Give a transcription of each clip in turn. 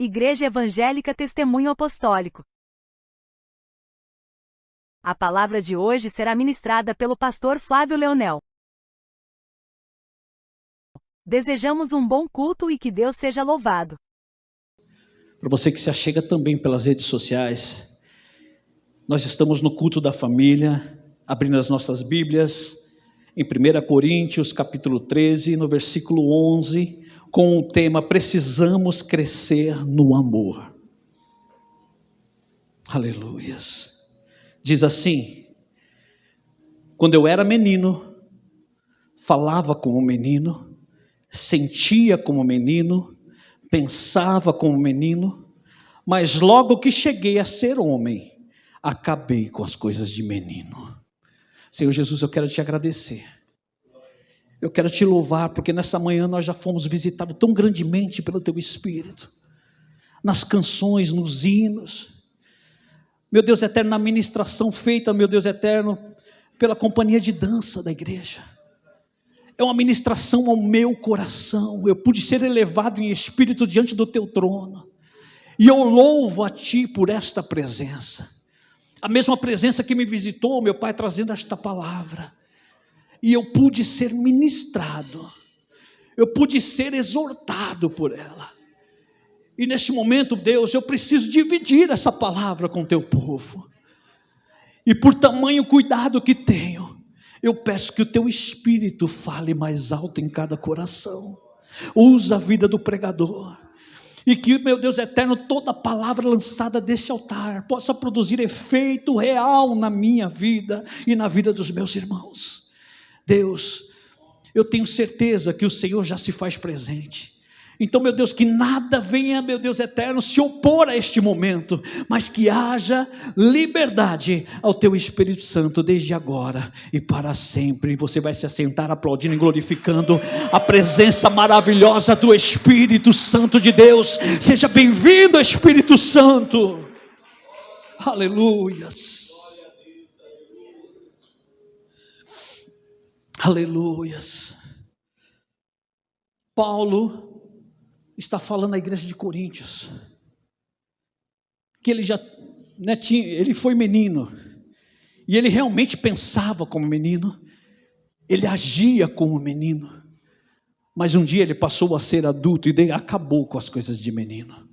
Igreja Evangélica Testemunho Apostólico. A palavra de hoje será ministrada pelo pastor Flávio Leonel. Desejamos um bom culto e que Deus seja louvado. Para você que se achega também pelas redes sociais, nós estamos no culto da família, abrindo as nossas Bíblias, em 1 Coríntios capítulo 13, no versículo 11, com o tema Precisamos Crescer no Amor. Aleluias. Diz assim: quando eu era menino, falava como menino, sentia como menino, pensava como menino, mas logo que cheguei a ser homem, acabei com as coisas de menino. Senhor Jesus, eu quero te agradecer. Eu quero te louvar, porque nessa manhã nós já fomos visitados tão grandemente pelo Teu Espírito, nas canções, nos hinos, meu Deus eterno, na ministração feita, meu Deus eterno, pela companhia de dança da igreja. É uma ministração ao meu coração. Eu pude ser elevado em espírito diante do Teu trono, e eu louvo a Ti por esta presença, a mesma presença que me visitou, meu Pai, trazendo esta palavra. E eu pude ser ministrado, eu pude ser exortado por ela. E neste momento, Deus, eu preciso dividir essa palavra com o Teu povo. E por tamanho cuidado que tenho, eu peço que o Teu Espírito fale mais alto em cada coração. Usa a vida do pregador. E que, meu Deus eterno, toda palavra lançada deste altar possa produzir efeito real na minha vida e na vida dos meus irmãos. Deus, eu tenho certeza que o Senhor já se faz presente. Então, meu Deus, que nada venha, meu Deus eterno, se opor a este momento, mas que haja liberdade ao Teu Espírito Santo desde agora e para sempre. E você vai se assentar aplaudindo e glorificando a presença maravilhosa do Espírito Santo de Deus. Seja bem-vindo, Espírito Santo. Aleluias. Aleluias. Paulo está falando à igreja de Coríntios, que ele já ele foi menino, e ele realmente pensava como menino, ele agia como menino, mas um dia ele passou a ser adulto e acabou com as coisas de menino.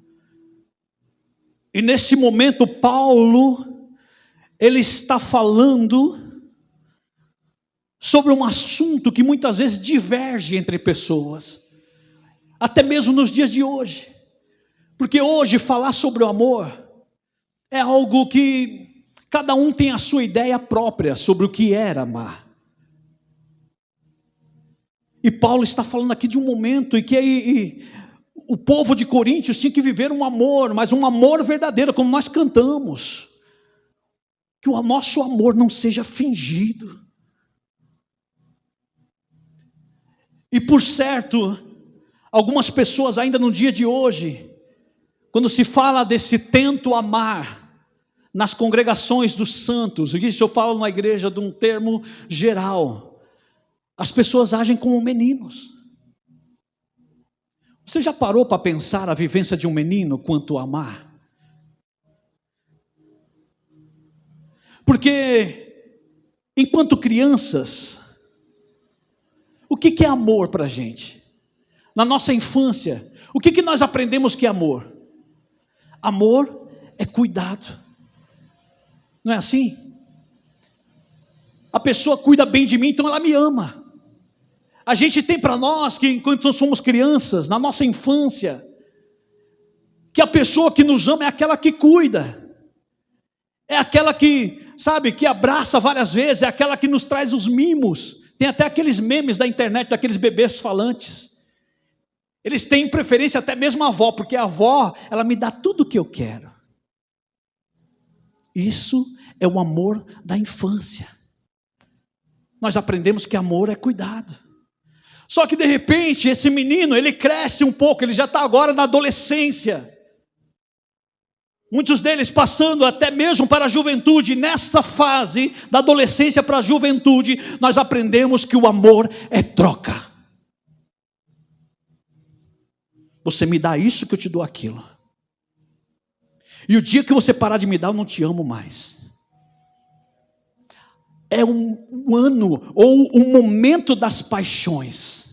E nesse momento Paulo, ele está falando sobre um assunto que muitas vezes diverge entre pessoas, até mesmo nos dias de hoje, porque hoje falar sobre o amor é algo que cada um tem a sua ideia própria sobre o que era amar. E Paulo está falando aqui de um momento em que o povo de Coríntios tinha que viver um amor, mas um amor verdadeiro, como nós cantamos, que o nosso amor não seja fingido. E por certo, algumas pessoas ainda no dia de hoje, quando se fala desse tento amar, nas congregações dos santos, isso eu falo na igreja de um termo geral, as pessoas agem como meninos. Você já parou para pensar a vivência de um menino quanto a amar? Porque, enquanto crianças, o que é amor para a gente? Na nossa infância, o que nós aprendemos que é amor? Amor é cuidado. Não é assim? A pessoa cuida bem de mim, então ela me ama. A gente tem para nós, que enquanto nós somos crianças, na nossa infância, que a pessoa que nos ama é aquela que cuida. É aquela que, sabe, que abraça várias vezes, é aquela que nos traz os mimos. Tem até aqueles memes da internet, daqueles bebês falantes. Eles têm preferência até mesmo a avó, porque a avó, ela me dá tudo o que eu quero. Isso é o amor da infância. Nós aprendemos que amor é cuidado. Só que de repente, esse menino, ele cresce um pouco, ele já está agora na adolescência. Muitos deles passando até mesmo para a juventude. Nessa fase da adolescência para a juventude, nós aprendemos que o amor é troca. Você me dá isso que eu te dou aquilo. E o dia que você parar de me dar, eu não te amo mais. É um ano ou um momento das paixões.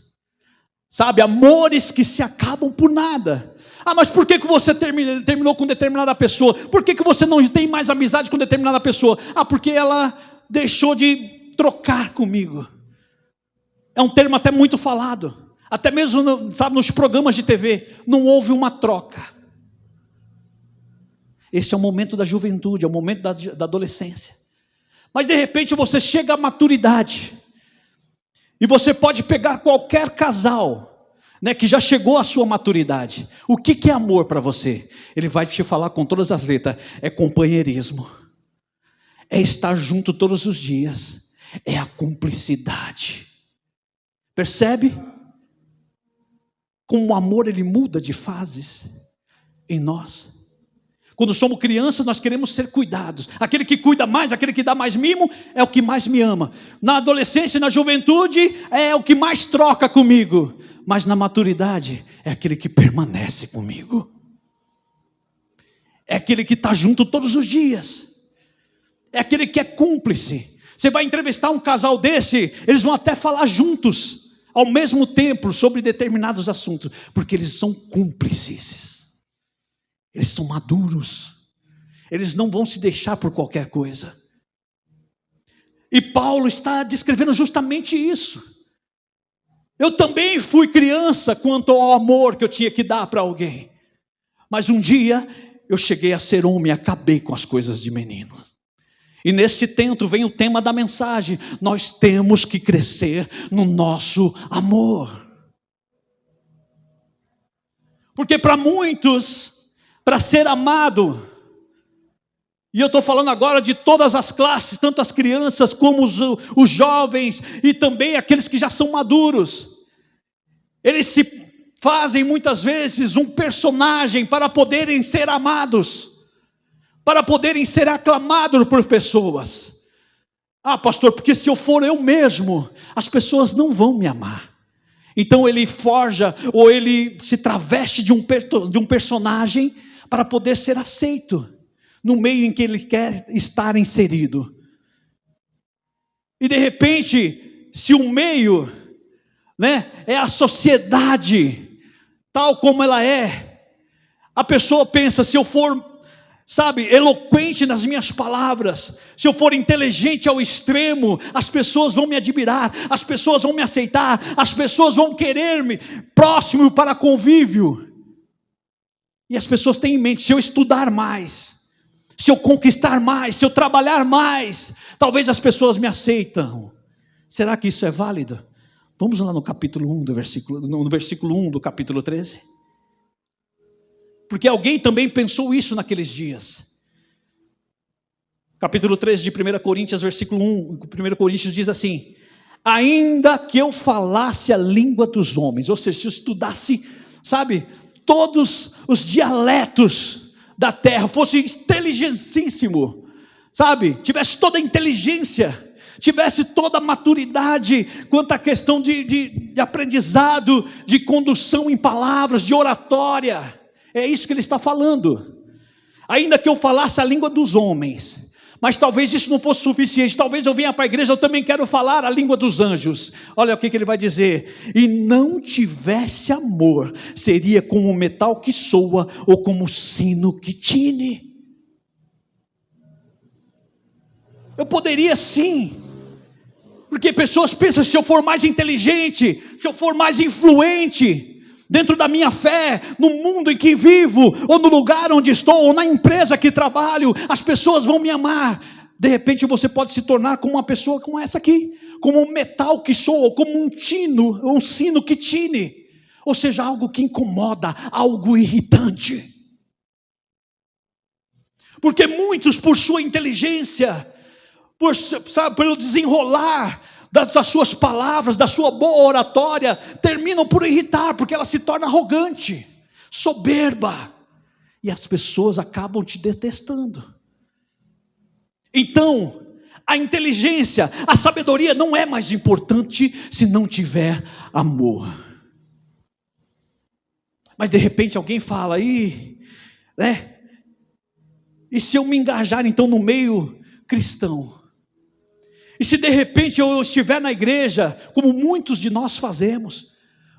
Sabe, amores que se acabam por nada. Ah, mas por que você terminou com determinada pessoa? Por que você não tem mais amizade com determinada pessoa? Ah, porque ela deixou de trocar comigo. É um termo até muito falado. Até mesmo, sabe, nos programas de TV, não houve uma troca. Esse é o momento da juventude, é o momento da adolescência. Mas de repente você chega à maturidade. E você pode pegar qualquer casal, né, que já chegou à sua maturidade. O que é amor para você? Ele vai te falar com todas as letras. É companheirismo. É estar junto todos os dias. É a cumplicidade. Percebe? Como o amor ele muda de fases em nós. Quando somos crianças, nós queremos ser cuidados. Aquele que cuida mais, aquele que dá mais mimo, é o que mais me ama. Na adolescência e na juventude, é o que mais troca comigo. Mas na maturidade, é aquele que permanece comigo. É aquele que está junto todos os dias. É aquele que é cúmplice. Você vai entrevistar um casal desse, eles vão até falar juntos, ao mesmo tempo, sobre determinados assuntos. Porque eles são cúmplices. Eles são maduros. Eles não vão se deixar por qualquer coisa. E Paulo está descrevendo justamente isso. Eu também fui criança quanto ao amor que eu tinha que dar para alguém. Mas um dia eu cheguei a ser homem e acabei com as coisas de menino. E neste tempo vem o tema da mensagem. Nós temos que crescer no nosso amor. Porque para muitos, para ser amado, e eu estou falando agora de todas as classes, tanto as crianças como os jovens, e também aqueles que já são maduros, eles se fazem muitas vezes um personagem para poderem ser amados, para poderem ser aclamados por pessoas. Ah, pastor, porque se eu for eu mesmo, as pessoas não vão me amar. Então ele forja, ou ele se traveste de um personagem, para poder ser aceito no meio em que ele quer estar inserido. E de repente, se o meio, né, é a sociedade, tal como ela é, a pessoa pensa, se eu for, sabe, eloquente nas minhas palavras, se eu for inteligente ao extremo, as pessoas vão me admirar, as pessoas vão me aceitar, as pessoas vão querer-me próximo para convívio. E as pessoas têm em mente, se eu estudar mais, se eu conquistar mais, se eu trabalhar mais, talvez as pessoas me aceitam. Será que isso é válido? Vamos lá no capítulo 1 no versículo 1 do capítulo 13. Porque alguém também pensou isso naqueles dias. Capítulo 13 de 1 Coríntios, versículo 1, 1 Coríntios diz assim: ainda que eu falasse a língua dos homens, ou seja, se eu estudasse, sabe, todos os dialetos da terra, fosse inteligentíssimo, sabe, tivesse toda a inteligência, tivesse toda a maturidade quanto à questão de aprendizado, de condução em palavras, de oratória, é isso que ele está falando. Ainda que eu falasse a língua dos homens, mas talvez isso não fosse suficiente, talvez eu venha para a igreja, eu também quero falar a língua dos anjos. Olha o que ele vai dizer: e não tivesse amor, seria como o metal que soa, ou como o sino que tine. Eu poderia sim, porque pessoas pensam, se eu for mais inteligente, se eu for mais influente, dentro da minha fé, no mundo em que vivo, ou no lugar onde estou, ou na empresa que trabalho, as pessoas vão me amar. De repente você pode se tornar como uma pessoa como essa aqui, como um metal que soa, como um sino que tine, ou seja, algo que incomoda, algo irritante. Porque muitos, por sua inteligência, pelo desenrolar das suas palavras, da sua boa oratória, terminam por irritar, porque ela se torna arrogante, soberba, e as pessoas acabam te detestando. Então, a inteligência, a sabedoria não é mais importante se não tiver amor. Mas de repente alguém fala aí, né? E se eu me engajar então no meio cristão? E se de repente eu estiver na igreja, como muitos de nós fazemos,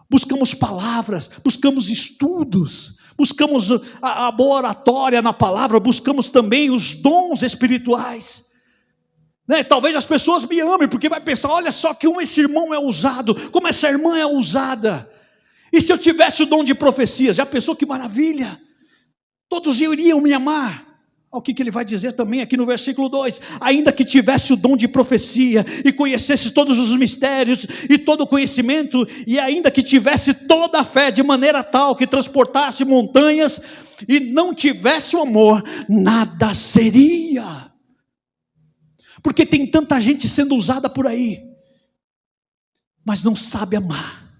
buscamos palavras, buscamos estudos, buscamos a boa oratória na palavra, buscamos também os dons espirituais, né? Talvez as pessoas me amem, porque vai pensar, olha só como esse irmão é ousado, como essa irmã é ousada. E se eu tivesse o dom de profecia, já pensou que maravilha? Todos iriam me amar. Olha o que ele vai dizer também aqui no versículo 2: ainda que tivesse o dom de profecia, e conhecesse todos os mistérios, e todo o conhecimento, e ainda que tivesse toda a fé, de maneira tal que transportasse montanhas, e não tivesse o amor, nada seria. Porque tem tanta gente sendo usada por aí, mas não sabe amar,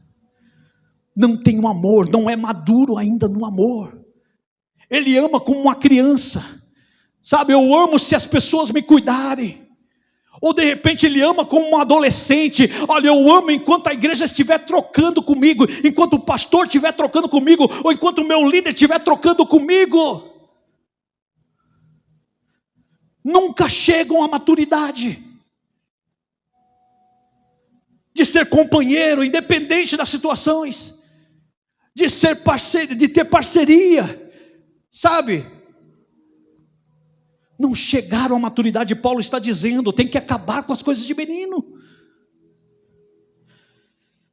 não tem um amor, não é maduro ainda no amor. Ele ama como uma criança. Sabe, eu amo se as pessoas me cuidarem. Ou de repente ele ama como um adolescente. Olha, eu amo enquanto a igreja estiver trocando comigo, enquanto o pastor estiver trocando comigo, ou enquanto o meu líder estiver trocando comigo. Nunca chegam à maturidade de ser companheiro, independente das situações, de ser parceiro, de ter parceria, sabe? Não chegaram à maturidade. Paulo está dizendo, tem que acabar com as coisas de menino.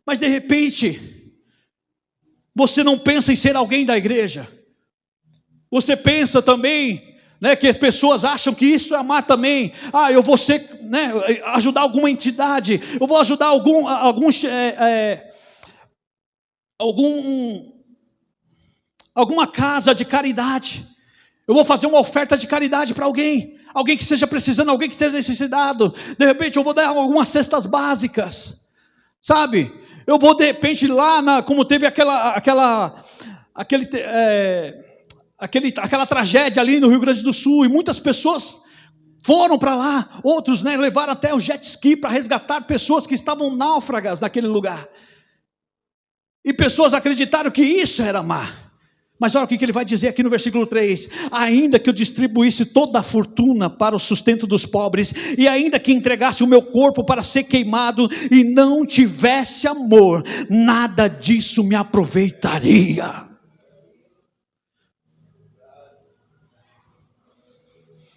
Mas de repente, você não pensa em ser alguém da igreja. Você pensa também, né, que as pessoas acham que isso é amar também. Eu vou ser, né, ajudar alguma entidade, eu vou ajudar alguma casa de caridade. Eu vou fazer uma oferta de caridade para alguém que esteja precisando, alguém que esteja necessitado. De repente eu vou dar algumas cestas básicas, sabe? Eu vou de repente lá, como teve aquela tragédia ali no Rio Grande do Sul, e muitas pessoas foram para lá, outros, né, levaram até o jet ski para resgatar pessoas que estavam náufragas naquele lugar. E pessoas acreditaram que isso era amar. Mas olha o que ele vai dizer aqui no versículo 3: ainda que eu distribuísse toda a fortuna para o sustento dos pobres, e ainda que entregasse o meu corpo para ser queimado, e não tivesse amor, nada disso me aproveitaria.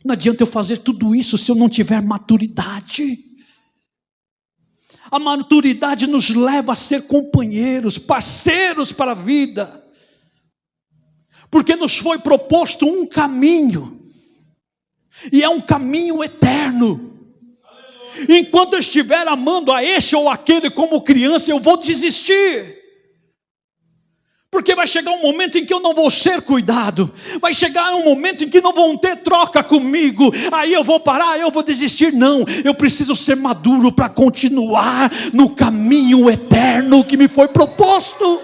Não adianta eu fazer tudo isso se eu não tiver maturidade. A maturidade nos leva a ser companheiros, parceiros para a vida. Porque nos foi proposto um caminho, e é um caminho eterno. Enquanto eu estiver amando a este ou aquele como criança, eu vou desistir. Porque vai chegar um momento em que eu não vou ser cuidado, vai chegar um momento em que não vão ter troca comigo, aí eu vou parar, eu vou desistir. Não, eu preciso ser maduro para continuar no caminho eterno que me foi proposto.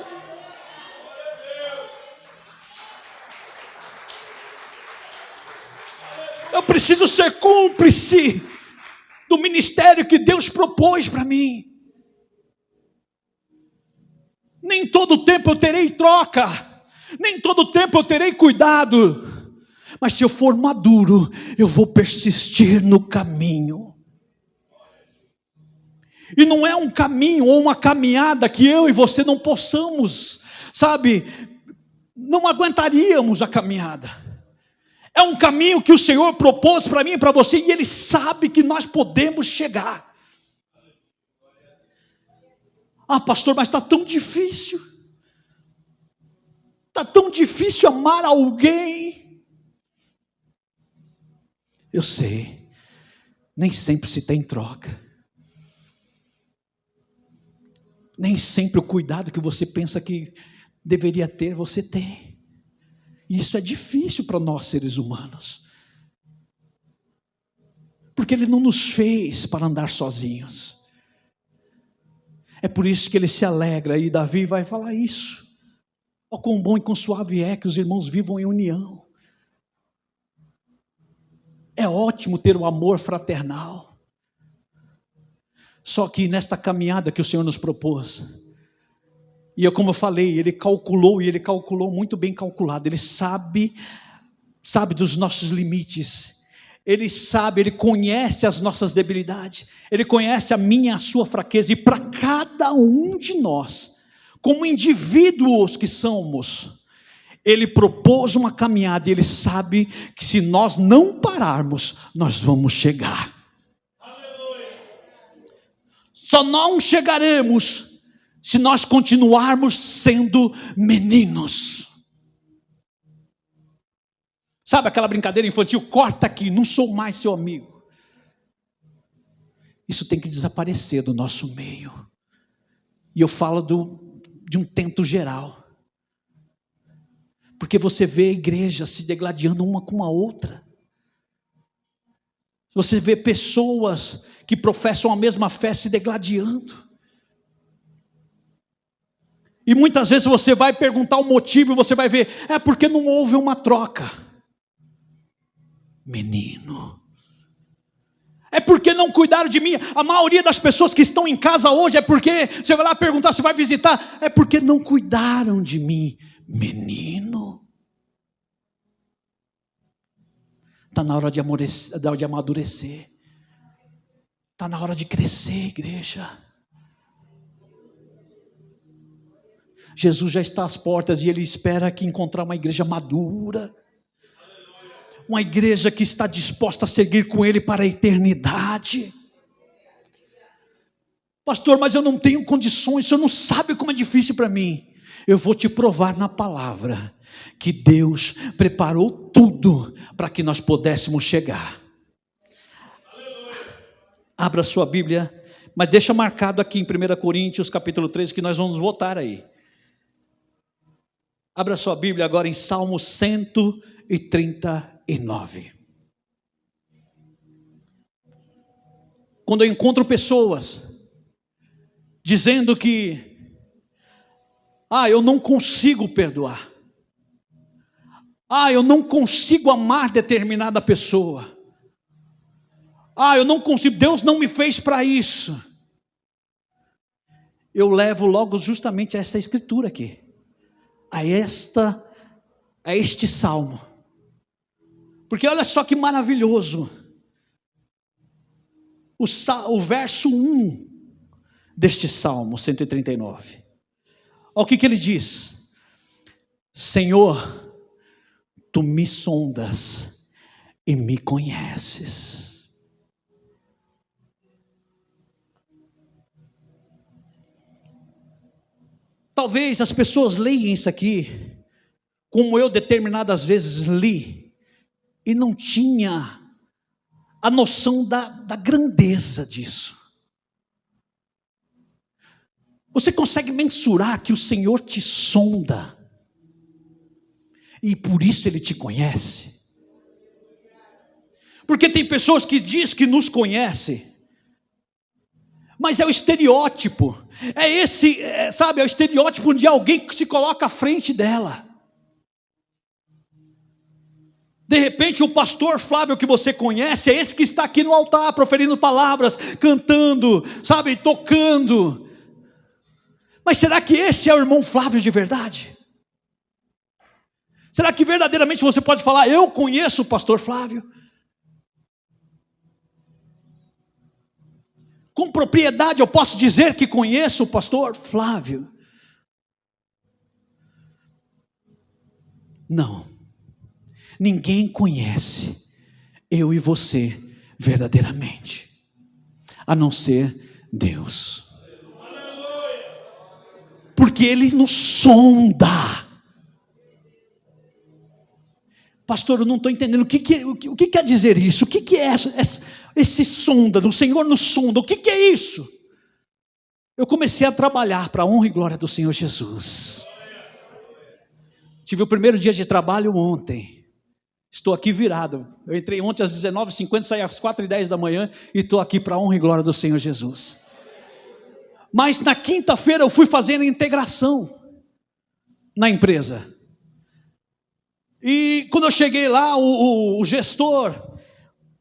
Eu preciso ser cúmplice do ministério que Deus propôs para mim. Nem todo tempo eu terei troca, nem todo tempo eu terei cuidado, mas se eu for maduro, eu vou persistir no caminho. E não é um caminho ou uma caminhada que eu e você não possamos, sabe, não aguentaríamos a caminhada. É um caminho que o Senhor propôs para mim e para você, e Ele sabe que nós podemos chegar. Pastor, mas está tão difícil. Está tão difícil amar alguém. Eu sei, nem sempre se tem troca. Nem sempre o cuidado que você pensa que deveria ter, você tem. E isso é difícil para nós seres humanos. Porque Ele não nos fez para andar sozinhos. É por isso que Ele se alegra, e Davi vai falar isso. Ó, quão bom e quão suave é que os irmãos vivam em união. É ótimo ter um amor fraternal. Só que nesta caminhada que o Senhor nos propôs, e como eu falei, Ele calculou, e Ele calculou muito bem calculado. Ele sabe sabe dos nossos limites. Ele sabe, Ele conhece as nossas debilidades. Ele conhece a minha e a sua fraqueza. E para cada um de nós, como indivíduos que somos, Ele propôs uma caminhada. E Ele sabe que se nós não pararmos, nós vamos chegar. Só não chegaremos se nós continuarmos sendo meninos. Sabe aquela brincadeira infantil? Corta aqui, não sou mais seu amigo. Isso tem que desaparecer do nosso meio. E eu falo de um tento geral. Porque você vê a igreja se degladiando uma com a outra. Você vê pessoas que professam a mesma fé se degladiando. E muitas vezes você vai perguntar o motivo e você vai ver, é porque não houve uma troca. Menino. É porque não cuidaram de mim. A maioria das pessoas que estão em casa hoje é porque, você vai lá perguntar se vai visitar, é porque não cuidaram de mim. Menino. Está na hora de amadurecer. Está na hora de crescer, igreja. Jesus já está às portas e Ele espera aqui encontrar uma igreja madura. Uma igreja que está disposta a seguir com Ele para a eternidade. Pastor, mas eu não tenho condições, o senhor não sabe como é difícil para mim. Eu vou te provar na palavra que Deus preparou tudo para que nós pudéssemos chegar. Abra sua Bíblia, mas deixa marcado aqui em 1 Coríntios capítulo 13 que nós vamos voltar aí. Abra sua Bíblia agora em Salmo 139. Quando eu encontro pessoas dizendo que eu não consigo perdoar. Eu não consigo amar determinada pessoa. Eu não consigo, Deus não me fez para isso. Eu levo logo justamente a essa escritura aqui. A este salmo. Porque olha só que maravilhoso. O verso 1 deste salmo 139. Olha o que ele diz. Senhor, tu me sondas e me conheces. Talvez as pessoas leiam isso aqui, como eu determinadas vezes li, e não tinha a noção da grandeza disso. Você consegue mensurar que o Senhor te sonda, e por isso Ele te conhece? Porque tem pessoas que dizem que nos conhecem, mas é o estereótipo, é o estereótipo de alguém que se coloca à frente dela. De repente o pastor Flávio que você conhece, é esse que está aqui no altar, proferindo palavras, cantando, tocando. Mas será que esse é o irmão Flávio de verdade? Será que verdadeiramente você pode falar, eu conheço o pastor Flávio? Com propriedade eu posso dizer que conheço o pastor Flávio? Não. Ninguém conhece eu e você verdadeiramente, a não ser Deus. Porque Ele nos sonda. Pastor, eu não estou entendendo o que quer dizer isso. O que é esse sonda? O Senhor nos sonda. O que é isso? Eu comecei a trabalhar para a honra e glória do Senhor Jesus. Tive o primeiro dia de trabalho ontem. Estou aqui virado. Eu entrei ontem às 19h50, saí às 4h10 da manhã e estou aqui para a honra e glória do Senhor Jesus. Mas na quinta-feira eu fui fazendo integração na empresa. E quando eu cheguei lá, o gestor,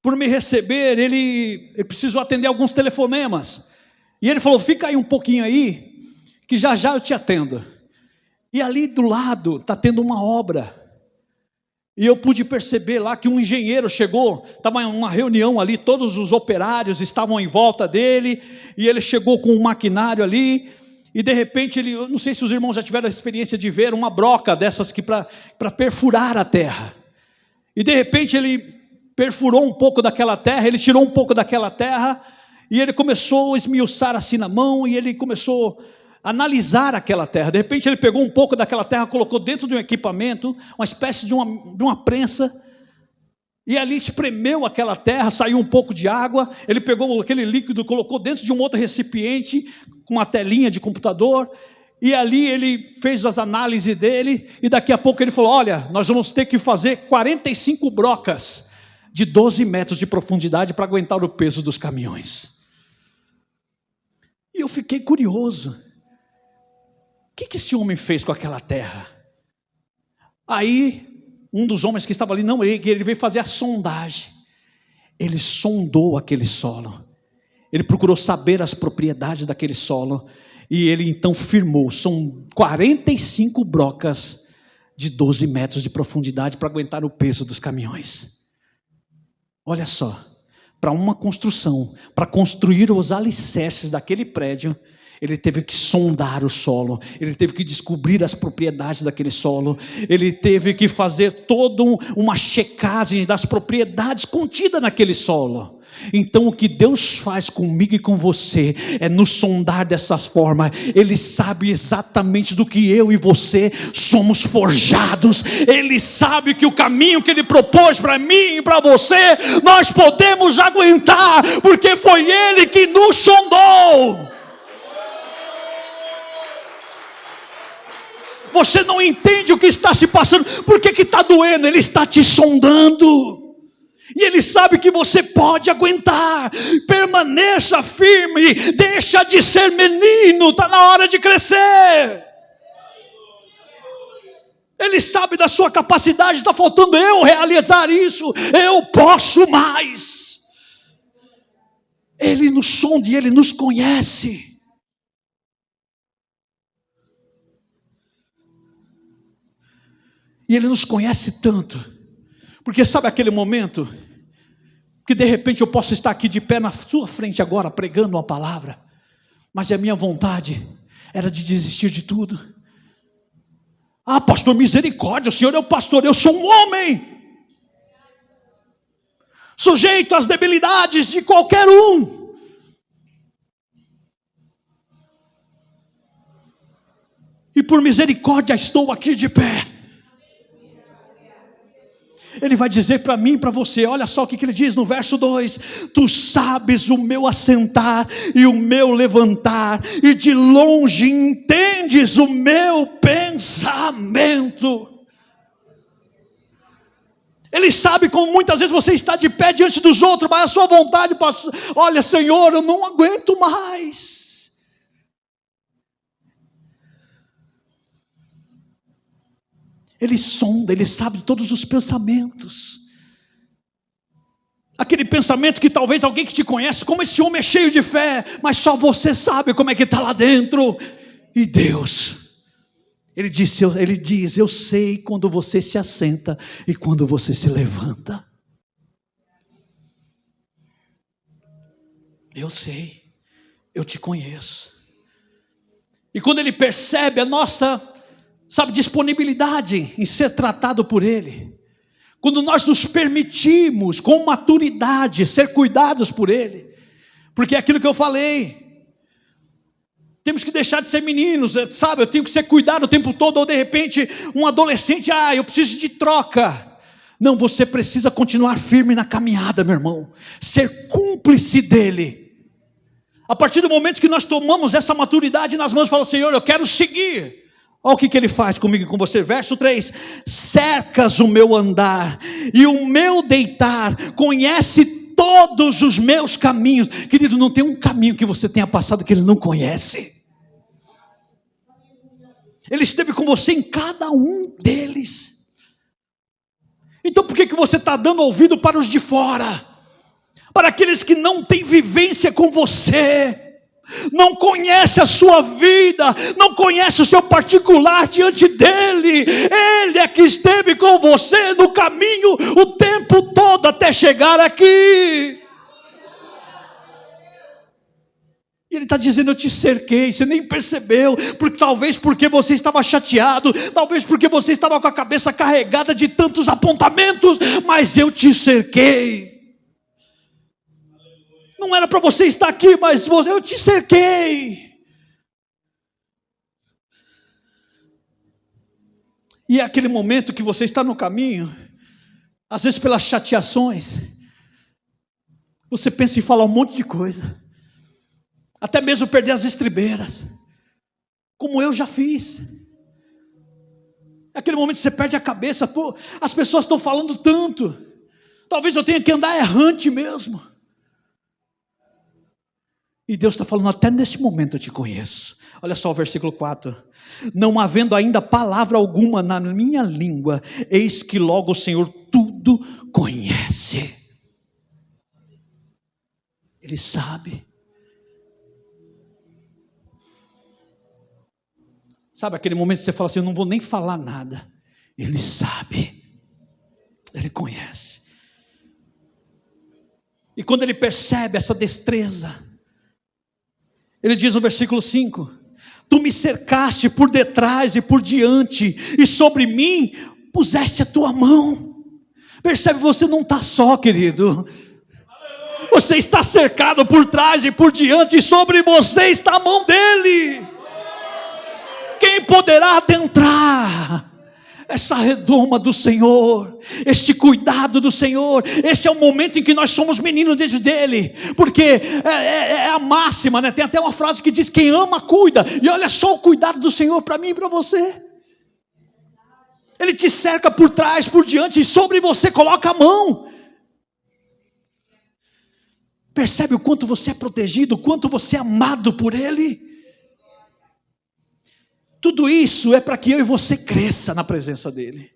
por me receber, ele precisou atender alguns telefonemas. E ele falou, fica aí um pouquinho aí, que já já eu te atendo. E ali do lado está tendo uma obra. E eu pude perceber lá que um engenheiro chegou, estava em uma reunião ali, todos os operários estavam em volta dele, e ele chegou com um maquinário ali, e de repente ele, eu não sei se os irmãos já tiveram a experiência de ver uma broca dessas que para perfurar a terra. E de repente ele perfurou um pouco daquela terra, ele tirou um pouco daquela terra, e ele começou a esmiuçar assim na mão, e ele começou a analisar aquela terra. De repente ele pegou um pouco daquela terra, colocou dentro de um equipamento, uma espécie de uma prensa, e ali espremeu aquela terra, saiu um pouco de água, ele pegou aquele líquido, colocou dentro de um outro recipiente, com uma telinha de computador, e ali ele fez as análises dele, e daqui a pouco ele falou: olha, nós vamos ter que fazer 45 brocas, de 12 metros de profundidade, para aguentar o peso dos caminhões. E eu fiquei curioso, o que esse homem fez com aquela terra? Aí, um dos homens que estava ali, não, ele veio fazer a sondagem. Ele sondou aquele solo. Ele procurou saber as propriedades daquele solo. E ele então firmou, são 45 brocas de 12 metros de profundidade para aguentar o peso dos caminhões. Olha só, para uma construção, para construir os alicerces daquele prédio, ele teve que sondar o solo, ele teve que descobrir as propriedades daquele solo, ele teve que fazer toda uma checagem das propriedades contidas naquele solo. Então o que Deus faz comigo e com você é nos sondar dessa forma. Ele sabe exatamente do que eu e você somos forjados. Ele sabe que o caminho que Ele propôs para mim e para você, nós podemos aguentar, porque foi Ele que nos sondou. Você não entende o que está se passando. Por que está doendo? Ele está te sondando. E Ele sabe que você pode aguentar. Permaneça firme. Deixa de ser menino. Está na hora de crescer. Ele sabe da sua capacidade. Está faltando eu realizar isso. Eu posso mais. Ele nos sonda e Ele nos conhece. E Ele nos conhece tanto, porque sabe aquele momento, que de repente eu posso estar aqui de pé na sua frente agora, pregando uma palavra, mas a minha vontade era de desistir de tudo. Ah, pastor, misericórdia, o Senhor é o pastor, eu sou um homem, sujeito às debilidades de qualquer um. E por misericórdia estou aqui de pé. Ele vai dizer para mim e para você, olha só o que ele diz no verso 2: tu sabes o meu assentar e o meu levantar, e de longe entendes o meu pensamento. Ele sabe como muitas vezes você está de pé diante dos outros, mas a sua vontade, olha, Senhor, eu não aguento mais. Ele sonda, Ele sabe de todos os pensamentos. Aquele pensamento que talvez alguém que te conhece, como esse homem é cheio de fé, mas só você sabe como é que está lá dentro. E Deus, Ele diz, eu sei quando você se assenta e quando você se levanta. Eu sei, eu te conheço. E quando Ele percebe a nossa disponibilidade em ser tratado por Ele, quando nós nos permitimos com maturidade ser cuidados por Ele, porque é aquilo que eu falei, temos que deixar de ser meninos, eu tenho que ser cuidado o tempo todo, ou de repente um adolescente, eu preciso de troca. Não, você precisa continuar firme na caminhada, meu irmão, ser cúmplice dEle. A partir do momento que nós tomamos essa maturidade nas mãos, fala, Senhor, eu quero seguir. Olha o que Ele faz comigo e com você, verso 3, cercas o meu andar e o meu deitar, conhece todos os meus caminhos. Querido, não tem um caminho que você tenha passado que Ele não conhece. Ele esteve com você em cada um deles. Então por que você está dando ouvido para os de fora? Para aqueles que não têm vivência com você? não conhece a sua vida, não conhece o seu particular diante dele. Ele é que esteve com você no caminho o tempo todo até chegar aqui. E ele está dizendo: eu te cerquei, você nem percebeu, talvez porque você estava chateado, talvez porque você estava com a cabeça carregada de tantos apontamentos, mas eu te cerquei. Não era para você estar aqui, mas eu te cerquei. E é aquele momento que você está no caminho, às vezes pelas chateações, você pensa em falar um monte de coisa, até mesmo perder as estribeiras, como eu já fiz. É aquele momento que você perde a cabeça, pô, as pessoas estão falando tanto, talvez eu tenha que andar errante mesmo. E Deus está falando: até nesse momento eu te conheço. Olha só o versículo 4. Não havendo ainda palavra alguma na minha língua, eis que logo o Senhor tudo conhece. Ele sabe. Sabe aquele momento que você fala assim: eu não vou nem falar nada. Ele sabe. Ele conhece. E quando ele percebe essa destreza, ele diz no versículo 5: tu me cercaste por detrás e por diante, e sobre mim puseste a tua mão. Percebe, você não está só, querido. Você está cercado por trás e por diante, e sobre você está a mão dele. Quem poderá adentrar essa redoma do Senhor, este cuidado do Senhor? Esse é o momento em que nós somos meninos diante dele, porque é a máxima, né? Tem até uma frase que diz: quem ama cuida. E olha só o cuidado do Senhor para mim e para você. Ele te cerca por trás, por diante, e sobre você coloca a mão. Percebe o quanto você é protegido, o quanto você é amado por ele? Tudo isso é para que eu e você cresça na presença dele.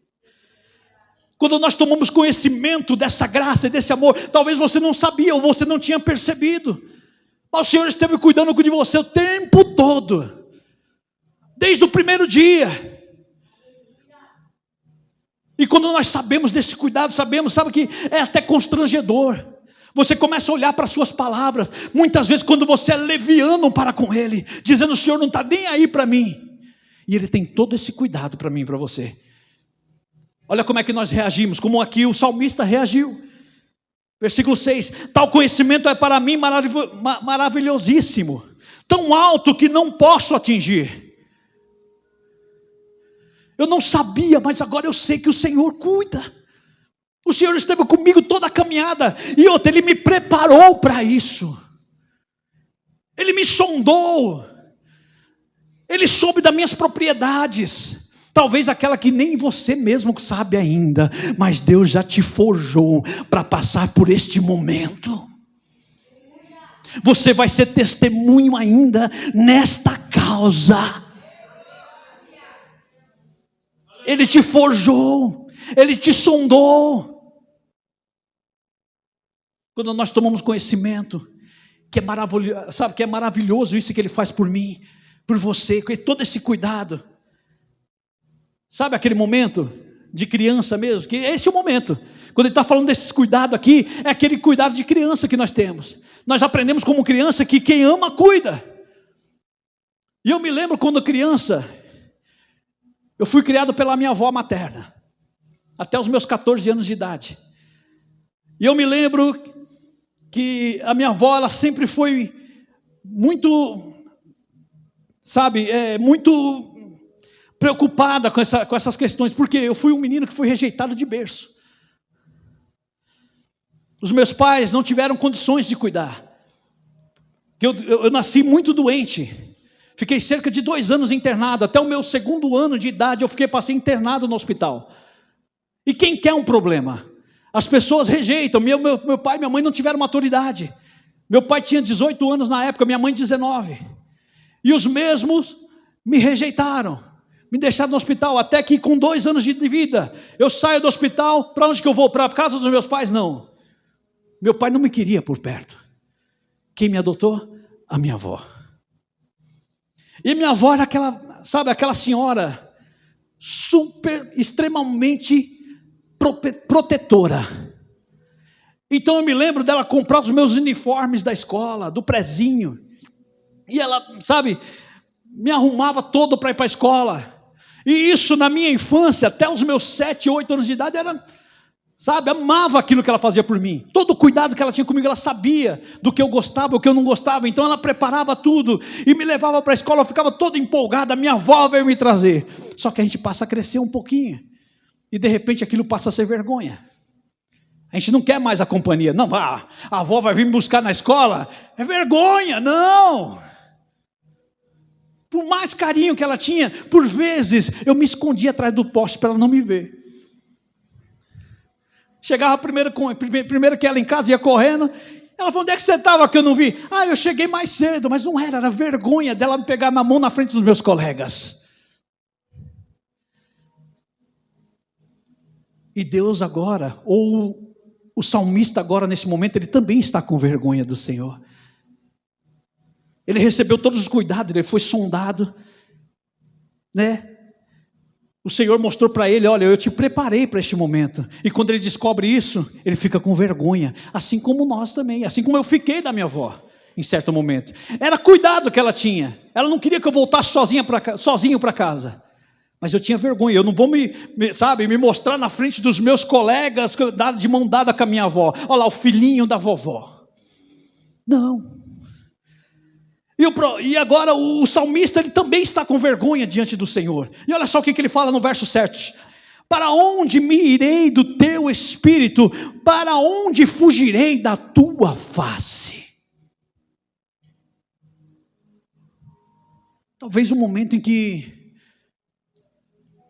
Quando nós tomamos conhecimento dessa graça e desse amor, talvez você não sabia ou você não tinha percebido, mas o Senhor esteve cuidando de você o tempo todo, desde o primeiro dia. E quando nós sabemos desse cuidado, sabe que é até constrangedor. Você começa a olhar para as suas palavras, muitas vezes quando você é leviano para com ele, dizendo: o Senhor não está nem aí para mim. E ele tem todo esse cuidado para mim e para você. Olha como é que nós reagimos, como aqui o salmista reagiu. Versículo 6: tal conhecimento é para mim maravilhosíssimo, tão alto que não posso atingir. Eu não sabia, mas agora eu sei que o Senhor cuida. O Senhor esteve comigo toda a caminhada, e outra, Ele me preparou para isso. Ele me sondou. Ele soube das minhas propriedades, talvez aquela que nem você mesmo sabe ainda, mas Deus já te forjou para passar por este momento. Você vai ser testemunho ainda nesta causa. Ele te forjou, Ele te sondou. Quando nós tomamos conhecimento, que é maravilhoso, sabe, que é maravilhoso isso que Ele faz por mim, por você, com todo esse cuidado. Sabe aquele momento de criança mesmo? Que esse é o momento. Quando ele está falando desses cuidados aqui, é aquele cuidado de criança que nós temos. Nós aprendemos como criança que quem ama, cuida. E eu me lembro quando criança, eu fui criado pela minha avó materna, até os meus 14 anos de idade. E eu me lembro que a minha avó, ela sempre foi muito... muito preocupada com essas questões, porque eu fui um menino que foi rejeitado de berço. Os meus pais não tiveram condições de cuidar. Eu nasci muito doente, fiquei cerca de 2 anos internado, até o meu 2º ano de idade eu passei internado no hospital. E quem quer um problema? As pessoas rejeitam. Meu pai e minha mãe não tiveram maturidade. Meu pai tinha 18 anos na época, minha mãe 19. E os mesmos me rejeitaram, me deixaram no hospital, até que com 2 anos de vida, eu saio do hospital, para onde que eu vou? Para a casa dos meus pais? Não. Meu pai não me queria por perto. Quem me adotou? A minha avó. E minha avó era aquela, sabe, aquela senhora super, extremamente protetora. Então eu me lembro dela comprar os meus uniformes da escola, do prezinho. E ela, sabe, me arrumava todo para ir para a escola. E isso na minha infância, até os meus 7, 8 anos de idade, era, sabe, amava aquilo que ela fazia por mim. Todo o cuidado que ela tinha comigo, ela sabia do que eu gostava, o que eu não gostava. Então ela preparava tudo e me levava para a escola, eu ficava toda empolgada, minha avó veio me trazer. Só que a gente passa a crescer um pouquinho. E de repente aquilo passa a ser vergonha. A gente não quer mais a companhia. Não, a avó vai vir me buscar na escola. É vergonha, não. Por mais carinho que ela tinha, por vezes eu me escondia atrás do poste para ela não me ver. Chegava primeiro que ela em casa, ia correndo. Ela falou, onde é que você estava que eu não vi? Eu cheguei mais cedo, mas não era vergonha dela me pegar na mão na frente dos meus colegas. E Deus agora, ou o salmista agora nesse momento, ele também está com vergonha do Senhor. Ele recebeu todos os cuidados, ele foi sondado, né? O Senhor mostrou para ele, olha, eu te preparei para este momento. E quando ele descobre isso, ele fica com vergonha. Assim como nós também, assim como eu fiquei da minha avó, em certo momento. Era cuidado que ela tinha. Ela não queria que eu voltasse sozinho para casa. Mas eu tinha vergonha, eu não vou me mostrar na frente dos meus colegas, de mão dada com a minha avó. Olha lá, o filhinho da vovó. Não. E agora o salmista, ele também está com vergonha diante do Senhor. E olha só o que ele fala no verso 7. Para onde me irei do teu espírito? Para onde fugirei da tua face? Talvez um momento em que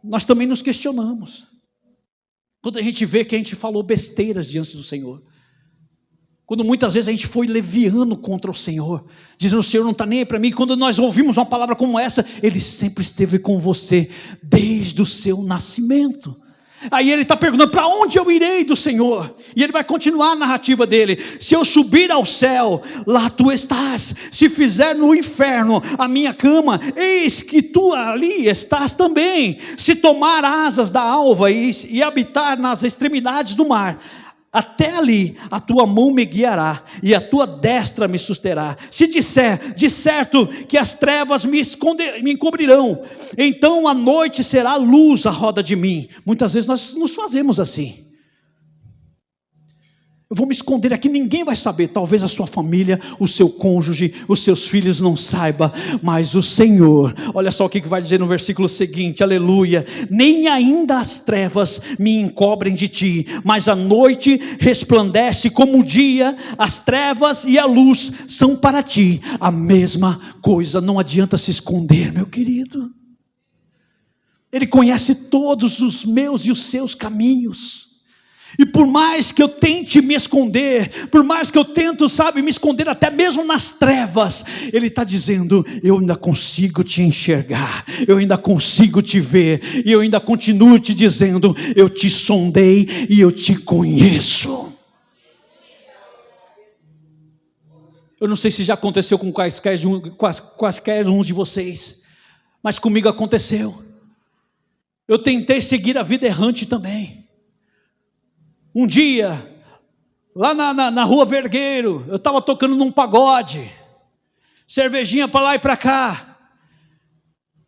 nós também nos questionamos. Quando a gente vê que a gente falou besteiras diante do Senhor. Quando muitas vezes a gente foi leviano contra o Senhor, dizendo, o Senhor não está nem aí para mim. Quando nós ouvimos uma palavra como essa, Ele sempre esteve com você, desde o seu nascimento. Aí ele está perguntando, para onde eu irei do Senhor? E ele vai continuar a narrativa dele. Se eu subir ao céu, lá tu estás. Se fizer no inferno a minha cama, eis que tu ali estás também. Se tomar asas da alva e habitar nas extremidades do mar, até ali a tua mão me guiará e a tua destra me susterá. Se disser, de certo que as trevas me encobrirão, então a noite será luz à roda de mim. Muitas vezes nós nos fazemos assim. Eu vou me esconder aqui, ninguém vai saber. Talvez a sua família, o seu cônjuge, os seus filhos não saibam, mas o Senhor, olha só o que vai dizer no versículo seguinte, aleluia. Nem ainda as trevas me encobrem de ti, mas a noite resplandece como o dia, as trevas e a luz são para ti a mesma coisa. Não adianta se esconder, meu querido. Ele conhece todos os meus e os seus caminhos. E por mais que eu tente me esconder, por mais que eu tento, me esconder até mesmo nas trevas, Ele está dizendo, eu ainda consigo te enxergar, eu ainda consigo te ver, e eu ainda continuo te dizendo, eu te sondei e eu te conheço. Eu não sei se já aconteceu com quaisquer um de vocês, mas comigo aconteceu. Eu tentei seguir a vida errante também. Um dia, lá na rua Vergueiro, eu estava tocando num pagode, cervejinha para lá e para cá,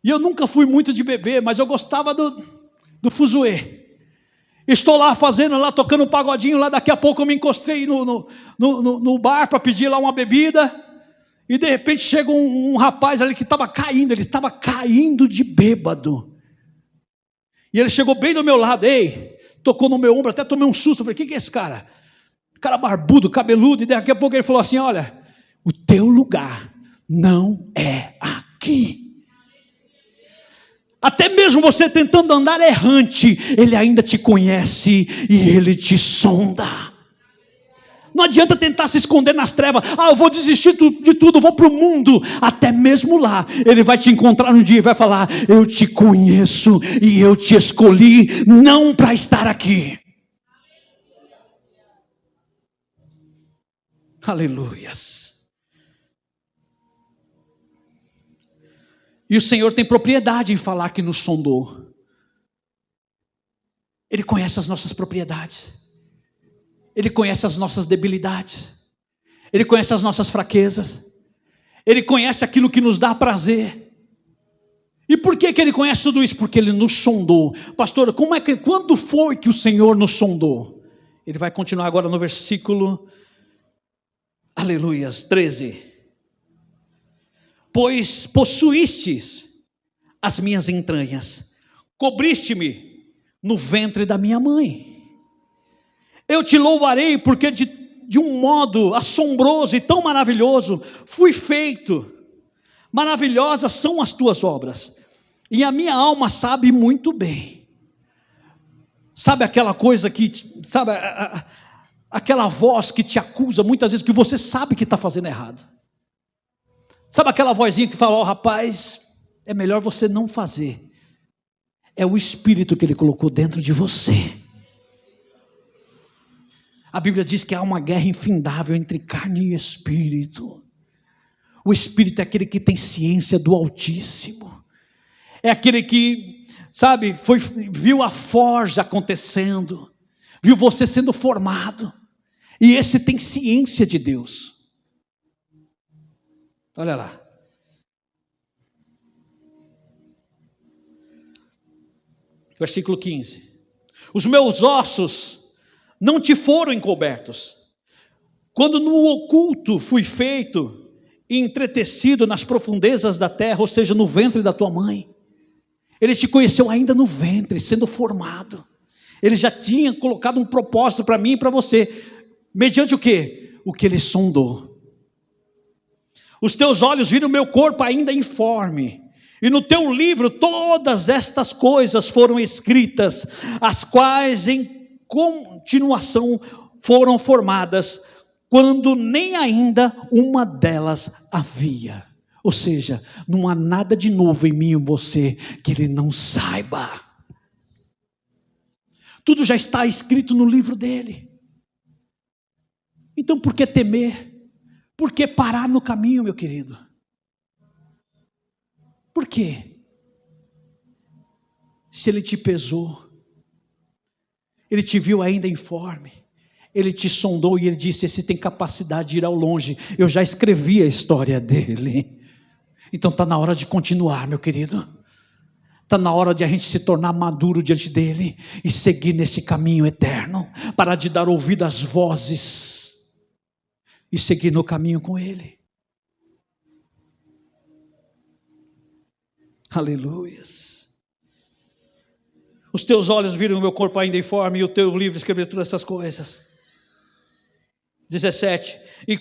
e eu nunca fui muito de beber, mas eu gostava do fuzuê. Estou lá tocando um pagodinho, lá daqui a pouco eu me encostei no bar para pedir lá uma bebida, e de repente chega um rapaz ali que estava caindo, ele estava caindo de bêbado, e ele chegou bem do meu lado, tocou no meu ombro, até tomei um susto, falei, quem que é esse cara? Cara barbudo, cabeludo, e daqui a pouco ele falou assim, olha, o teu lugar não é aqui. Até mesmo você tentando andar errante, Ele ainda te conhece e Ele te sonda. Não adianta tentar se esconder nas trevas. Eu vou desistir de tudo, vou para o mundo. Até mesmo lá, Ele vai te encontrar um dia e vai falar, eu te conheço e eu te escolhi não para estar aqui. Aleluias. E o Senhor tem propriedade em falar que nos sondou. Ele conhece as nossas propriedades. Ele conhece as nossas debilidades. Ele conhece as nossas fraquezas. Ele conhece aquilo que nos dá prazer. E por que Ele conhece tudo isso? Porque Ele nos sondou. Pastor, quando foi que o Senhor nos sondou? Ele vai continuar agora no versículo, aleluias, 13. Pois possuístes as minhas entranhas, cobriste-me no ventre da minha mãe. Eu te louvarei porque de um modo assombroso e tão maravilhoso fui feito. Maravilhosas são as tuas obras, e a minha alma sabe muito bem. Sabe aquela coisa que, sabe, aquela voz que te acusa muitas vezes, que você sabe que está fazendo errado. Sabe aquela vozinha que fala, ó rapaz, é melhor você não fazer. É o Espírito que Ele colocou dentro de você. A Bíblia diz que há uma guerra infindável entre carne e Espírito. O Espírito é aquele que tem ciência do Altíssimo. É aquele que, sabe, viu a forja acontecendo, viu você sendo formado. E esse tem ciência de Deus. Olha lá. Versículo 15. Os meus ossos não te foram encobertos. Quando no oculto fui feito e entretecido nas profundezas da terra, ou seja, no ventre da tua mãe. Ele te conheceu ainda no ventre, sendo formado. Ele já tinha colocado um propósito para mim e para você. Mediante o quê? O que Ele sondou. Os teus olhos viram o meu corpo ainda informe. E no teu livro todas estas coisas foram escritas, as quais em continuação foram formadas, quando nem ainda uma delas havia. Ou seja, não há nada de novo em mim e em você que Ele não saiba. Tudo já está escrito no livro dele. Então por que temer? Por que parar no caminho, meu querido? Por quê? Se Ele te pesou, Ele te viu ainda informe, Ele te sondou e Ele disse, esse tem capacidade de ir ao longe. Eu já escrevi a história dele. Então está na hora de continuar, meu querido. Está na hora de a gente se tornar maduro diante dele e seguir nesse caminho eterno. Parar de dar ouvido às vozes e seguir no caminho com Ele. Aleluias. Os teus olhos viram o meu corpo ainda informe, e o teu livro escreveu todas essas coisas. 17. E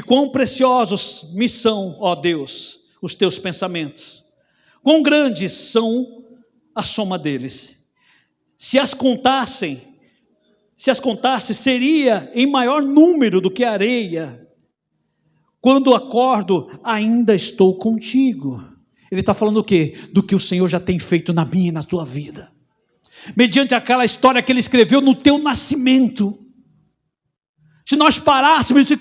quão preciosos me são, ó Deus, os teus pensamentos. Quão grandes são a soma deles. Se as contasse, seria em maior número do que a areia. Quando acordo, ainda estou contigo. Ele está falando o quê? Do que o Senhor já tem feito na minha e na tua vida. Mediante aquela história que Ele escreveu no teu nascimento. Se nós parássemos e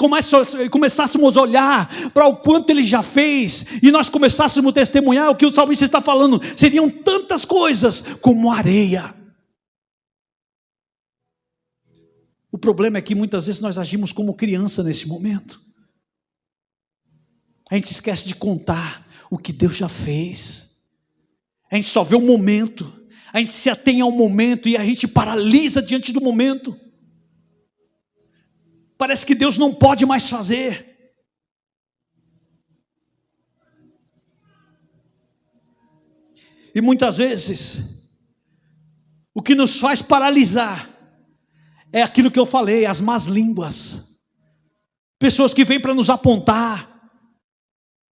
começássemos a olhar para o quanto Ele já fez, e nós começássemos a testemunhar o que o salmista está falando, seriam tantas coisas como areia. O problema é que muitas vezes nós agimos como criança nesse momento. A gente esquece de contar o que Deus já fez. A gente só vê o momento. A gente se atém ao momento e a gente paralisa diante do momento. Parece que Deus não pode mais fazer. E muitas vezes, o que nos faz paralisar é aquilo que eu falei, as más línguas. Pessoas que vêm para nos apontar,